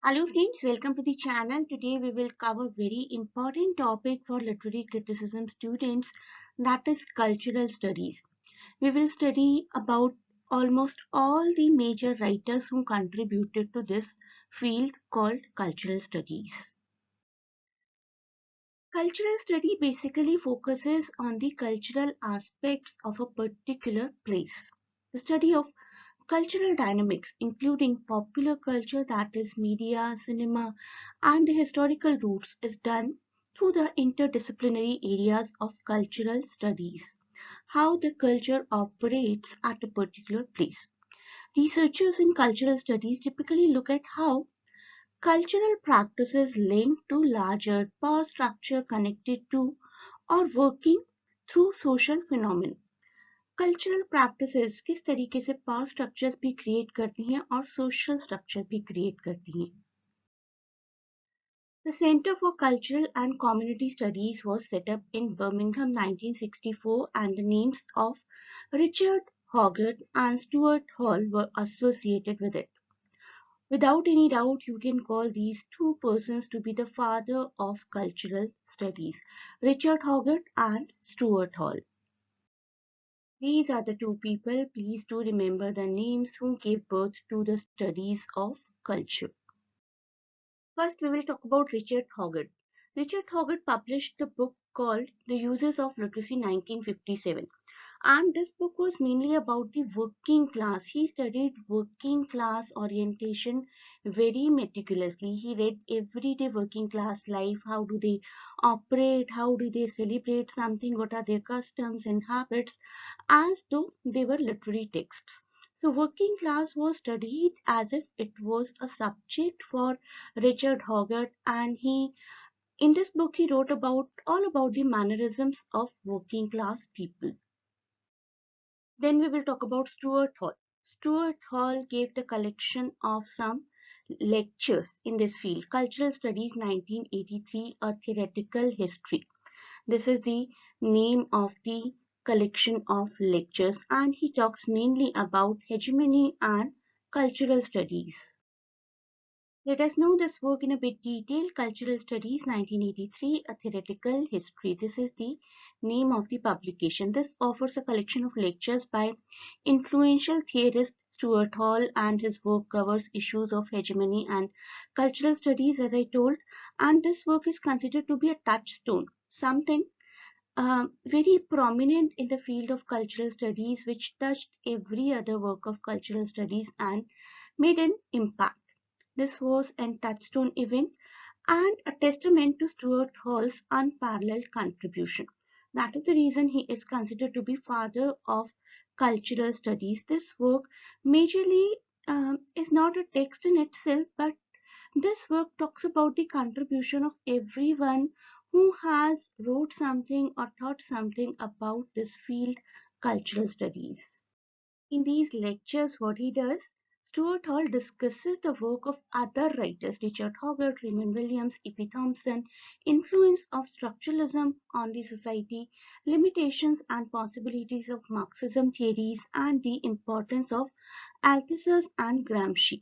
Hello friends, welcome to the channel. Today we will cover very important topic for literary criticism students, that is cultural studies. We will study about almost all the major writers who contributed to this field called cultural studies. Cultural study basically focuses on the cultural aspects of a particular place. The study of cultural dynamics, including popular culture, that is media, cinema, and the historical roots, is done through the interdisciplinary areas of cultural studies. How the culture operates at a particular place. Researchers in cultural studies typically look at how cultural practices linked to larger power structure connected to or working through social phenomena. Cultural practices किस तरीके से power structures भी create करती हैं और social structure भी create करती हैं. The Center for Cultural and Community Studies was set up in Birmingham 1964 and the names of Richart, Hoggart and Stuart Hall were associated with it. Without any doubt, you can call these two persons to be the father of cultural studies, Richard Hoggart and Stuart Hall. These are the two people. Please do remember the names who gave birth to the studies of culture. First, we will talk about Richard Hoggart. Richard Hoggart published the book called The Uses of Literacy 1957. And this book was mainly about the working class. He studied working class orientation very meticulously. He read everyday working class life. How do they operate? How do they celebrate something? What are their customs and habits? As though they were literary texts. So working class was studied as if it was a subject for Richard Hoggart, and in this book he wrote about all about the mannerisms of working class people. Then we will talk about Stuart Hall. Stuart Hall gave the collection of some lectures in this field, Cultural Studies 1983, A Theoretical History. This is the name of the collection of lectures, and he talks mainly about hegemony and cultural studies. Let us know this work in a bit detail. Cultural Studies 1983, A Theoretical History. This is the name of the publication. This offers a collection of lectures by influential theorist Stuart Hall, and his work covers issues of hegemony and cultural studies, as I told, and this work is considered to be a touchstone, something very prominent in the field of cultural studies, which touched every other work of cultural studies and made an impact. This was a touchstone event and a testament to Stuart Hall's unparalleled contribution. That is the reason he is considered to be father of cultural studies. This work majorly is not a text in itself, but this work talks about the contribution of everyone who has wrote something or thought something about this field, cultural studies. In these lectures, what he does, Stuart Hall discusses the work of other writers, Richard Hoggart, Raymond Williams, E.P. Thompson, influence of structuralism on the society, limitations and possibilities of Marxism theories, and the importance of Althusser and Gramsci.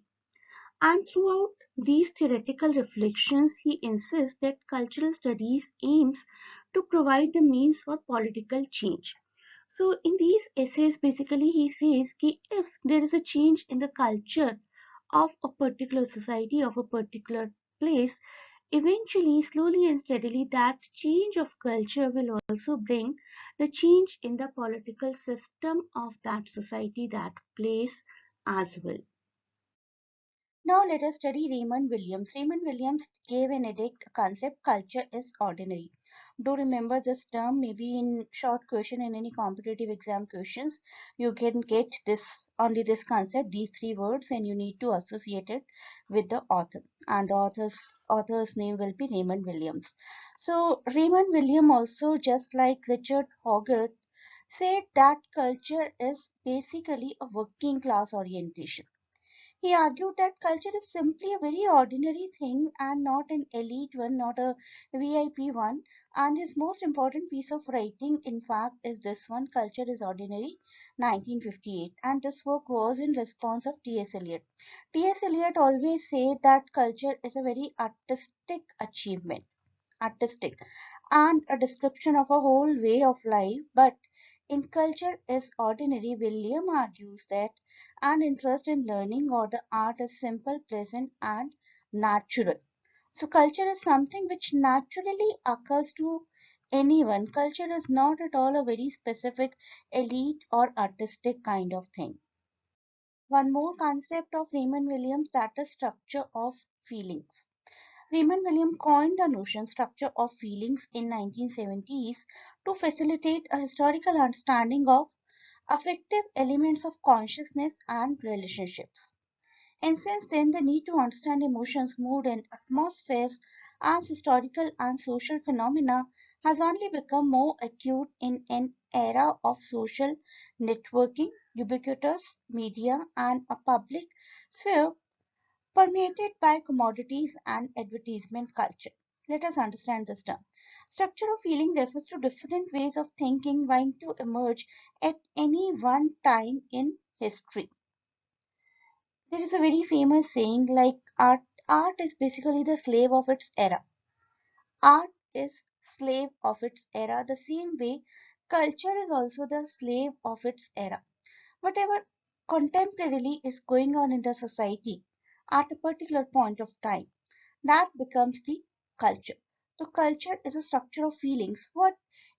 And throughout these theoretical reflections, he insists that cultural studies aims to provide the means for political change. So in these essays, basically he says that if there is a change in the culture of a particular society, of a particular place, eventually, slowly and steadily, that change of culture will also bring the change in the political system of that society, that place as well. Now let us study Raymond Williams. Raymond Williams gave an edict, concept, culture is ordinary. Do remember this term, maybe in short question in any competitive exam questions, you can get this only this concept, these three words, and you need to associate it with the author. And the author's name will be Raymond Williams. So Raymond Williams also, just like Richard Hoggart, said that culture is basically a working class orientation. He argued that culture is simply a very ordinary thing and not an elite one, not a VIP one. And his most important piece of writing, in fact, is this one, Culture is Ordinary, 1958. And this work was in response of T.S. Eliot. T.S. Eliot always said that culture is a very artistic achievement, artistic, and a description of a whole way of life. But in Culture is Ordinary, William argues that an interest in learning or the art is simple, pleasant, and natural. So, culture is something which naturally occurs to anyone. Culture is not at all a very specific, elite, or artistic kind of thing. One more concept of Raymond Williams, that is structure of feelings. Raymond Williams coined the notion structure of feelings in 1970s to facilitate a historical understanding of affective elements of consciousness and relationships. And since then, the need to understand emotions, mood, and atmospheres as historical and social phenomena has only become more acute in an era of social networking, ubiquitous media, and a public sphere permeated by commodities and advertisement culture. Let us understand this term. Structure of feeling refers to different ways of thinking vying to emerge at any one time in history. There is a very famous saying like art is basically the slave of its era. Art is slave of its era the same way culture is also the slave of its era. Whatever contemporarily is going on in the society at a particular point of time, that becomes the culture. So culture is a structure of feelings. What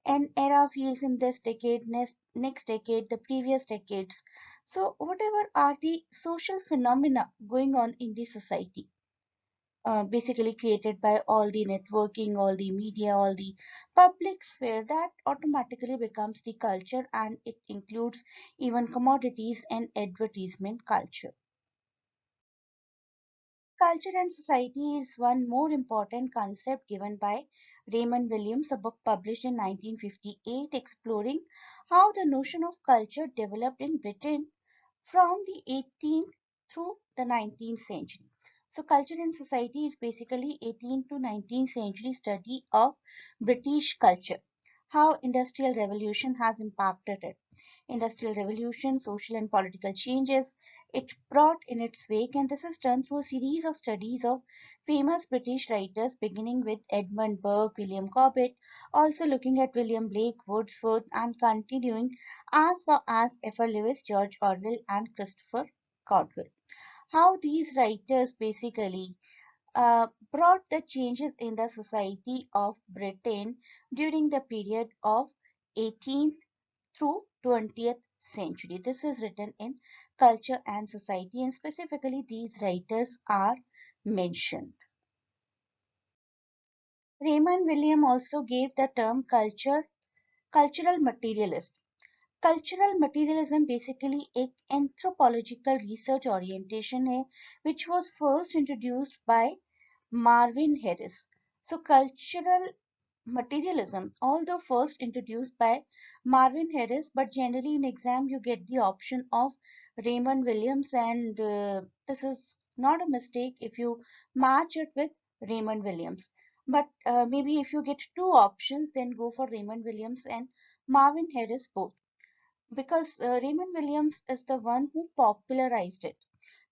an era feels in this decade, next decade, the previous decades. So whatever are the social phenomena going on in the society, basically created by all the networking, all the media, all the public sphere, that automatically becomes the culture, and it includes even commodities and advertisement culture. Culture and society is one more important concept given by Raymond Williams, a book published in 1958 exploring how the notion of culture developed in Britain from the 18th through the 19th century. So, culture and society is basically 18th to 19th century study of British culture, how industrial revolution has impacted it. Industrial revolution, social and political changes it brought in its wake, and this is done through a series of studies of famous British writers, beginning with Edmund Burke, William Cobbett, also looking at William Blake, Wordsworth, and continuing as far as F.L. Lewis, George Orwell, and Christopher Caldwell. How these writers basically brought the changes in the society of Britain during the period of 18th through 20th century. This is written in Culture and Society, and specifically these writers are mentioned. Raymond Williams also gave the term cultural materialist. Cultural materialism basically एक anthropological research orientation है which was first introduced by Marvin Harris. So cultural materialism, although first introduced by Marvin Harris, but generally in exam you get the option of Raymond Williams, and this is not a mistake if you match it with Raymond Williams. But maybe if you get two options, then go for Raymond Williams and Marvin Harris both, because Raymond Williams is the one who popularized it.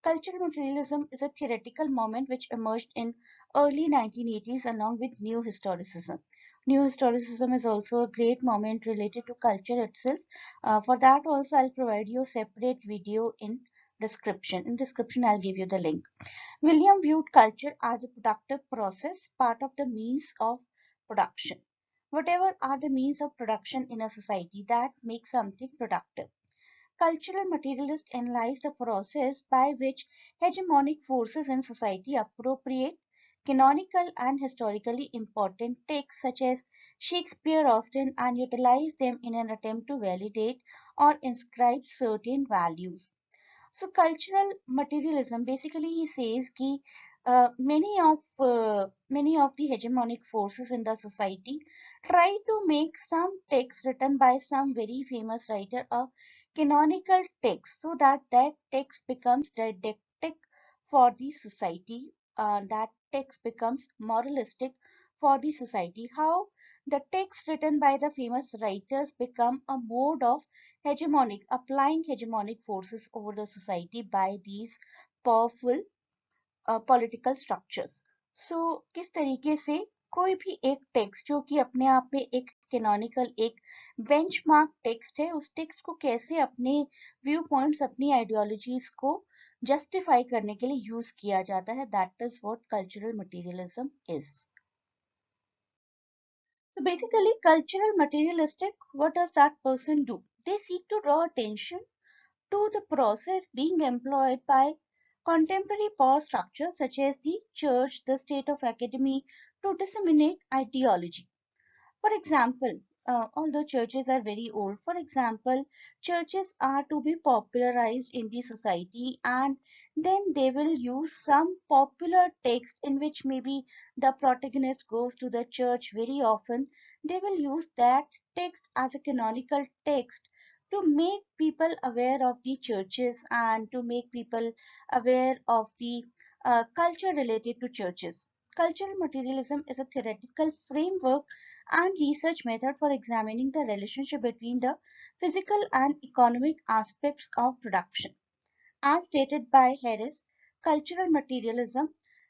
Cultural materialism is a theoretical moment which emerged in early 1980s along with New Historicism. New Historicism is also a great moment related to culture itself. For that also I'll provide you a separate video in description. In description I'll give you the link. William viewed culture as a productive process, part of the means of production. Whatever are the means of production in a society that makes something productive. Cultural materialists analyze the process by which hegemonic forces in society appropriate canonical and historically important texts such as Shakespeare, Austen, and utilize them in an attempt to validate or inscribe certain values. So cultural materialism basically he says कि many of the hegemonic forces in the society try to make some text written by some very famous writer a canonical text so that that text becomes for the society. That text becomes moralistic for the society. How the text written by the famous writers become a mode of applying hegemonic forces over the society by these powerful political structures so किस तरीके से कोई भी एक text जो कि अपने आप में एक कैनोनिकल एक बेंचमार्क टेक्स्ट है उस टेक्स्ट को कैसे अपने व्यू पॉइंट्स अपनी आइडियोलॉजीज को जस्टिफाई करने के लिए यूज किया जाता है that is what cultural materialism is so basically cultural materialistic what does that person do they seek to draw attention to the process being employed by contemporary power structures such as the church, the state of academy to disseminate ideology. For example, although churches are very old, for example, churches are to be popularized in the society and then they will use some popular text in which maybe the protagonist goes to the church very often. They will use that text as a canonical text to make people aware of the churches and to make people aware of the culture related to churches. Cultural materialism is a theoretical framework and research method for examining the relationship between the physical and economic aspects of production. As stated by Harris, cultural materialism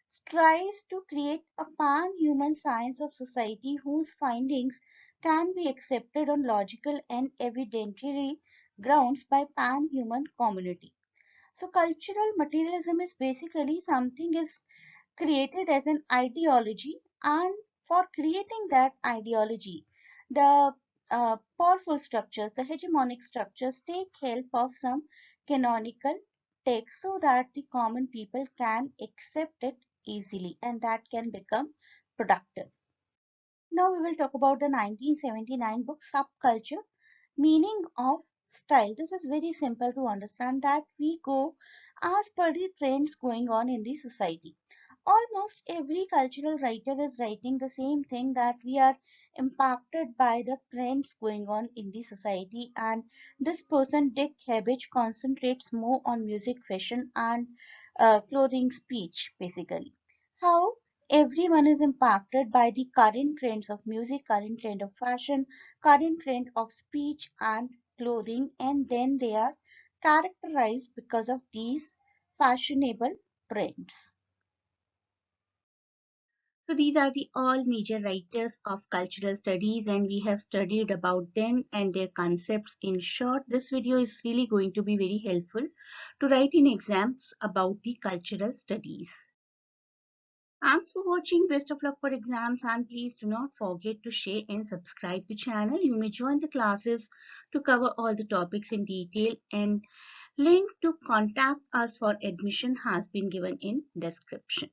strives to create a pan-human science of society whose findings can be accepted on logical and evidentiary grounds by pan-human community. So cultural materialism is basically something is created as an ideology and for creating that ideology the powerful structures the hegemonic structures take help of some canonical text so that the common people can accept it easily and that can become productive. Now we will talk about the 1979 book Subculture, Meaning of Style. This is very simple to understand that we go as per the trends going on in the society. Almost every cultural writer is writing the same thing that we are impacted by the trends going on in the society and this person Dick Hebdige concentrates more on music, fashion and clothing speech basically. How everyone is impacted by the current trends of music, current trend of fashion, current trend of speech and clothing and then they are characterized because of these fashionable trends. So these are the all major writers of cultural studies and we have studied about them and their concepts in short. This video is really going to be very helpful to write in exams about the cultural studies. Thanks for watching. Best of luck for exams and please do not forget to share and subscribe the channel. You may join the classes to cover all the topics in detail and link to contact us for admission has been given in description.